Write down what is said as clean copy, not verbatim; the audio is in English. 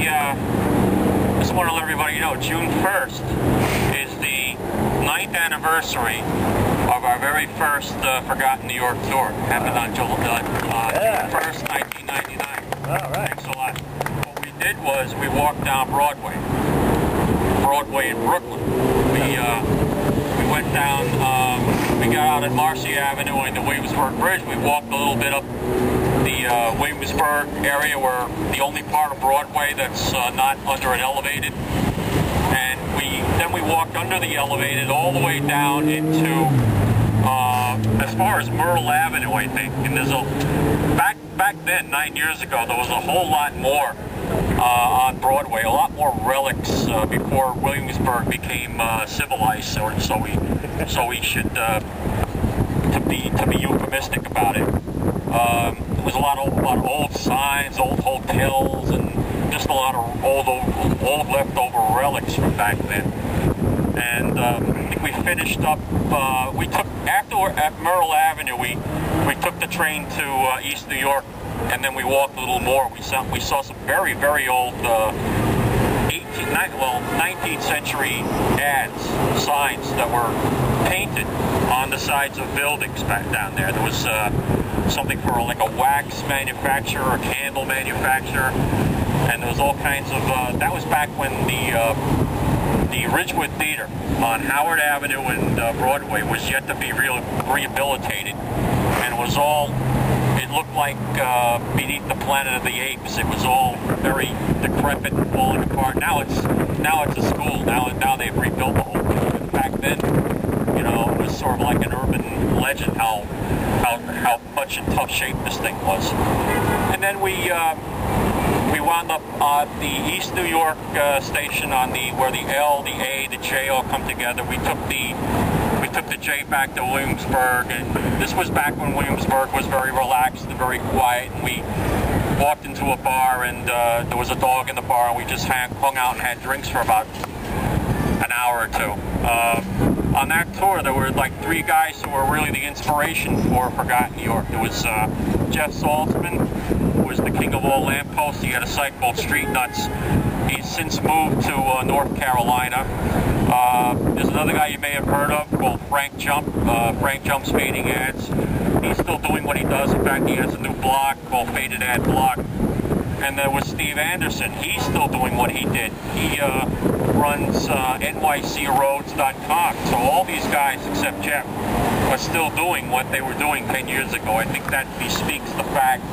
just want to let everybody know, June 1st is the 9th anniversary of our very first Forgotten New York tour. Happened on June 1st, 1999. All right. Thanks a lot. What we did was we walked down Broadway in Brooklyn. We went down, we got out at Marcy Avenue and the Williamsburg Bridge. We walked a little bit up the Williamsburg area, where the only part of Broadway that's not under an elevated. And then we walked under the elevated all the way down into as far as Myrtle Avenue, I think. And there's back then, 9 years ago, there was a whole lot more on Broadway, a lot more relics before Williamsburg became civilized. So we should to be euphemistic about it. There was a lot of old signs, old hotels, and just a lot of old leftover relics from back then. And I think we finished up. At Myrtle Avenue, we took the train to East New York, and then we walked a little more. We saw some very, very old 19th century ads, signs that were painted on the sides of buildings back down there. There was something for like a wax manufacturer, a candle manufacturer, and there was all kinds of, that was back when the Ridgewood Theater on Howard Avenue and Broadway was yet to be rehabilitated, and it looked like Beneath the Planet of the Apes. It was all very decrepit and falling apart. Now it's a school. Now they've rebuilt the whole thing. Back then, you know, it was sort of like an urban legend how much in tough shape this thing was. And then we wound up at the East New York station where the L, the A, the J all come together. We took the J back to Williamsburg, and this was back when Williamsburg was very relaxed and very quiet. And we walked into a bar, and there was a dog in the bar, and we just hung out and had drinks for about an hour or two. On that tour, there were like 3 guys who were really the inspiration for Forgotten New York. There was Jeff Saltzman, who was the king of all lampposts. He had a site called Street Nuts. He's since moved to North Carolina. There's another guy you may have heard of called Frank Jump. Frank Jump's fading ads. He's still doing what he does. In fact, he has a new blog called Faded Ad Blog. And there was Steve Anderson. He's still doing what he did. He runs nycroads.com. So all these guys, except Jeff, are still doing what they were doing 10 years ago. I think that bespeaks the fact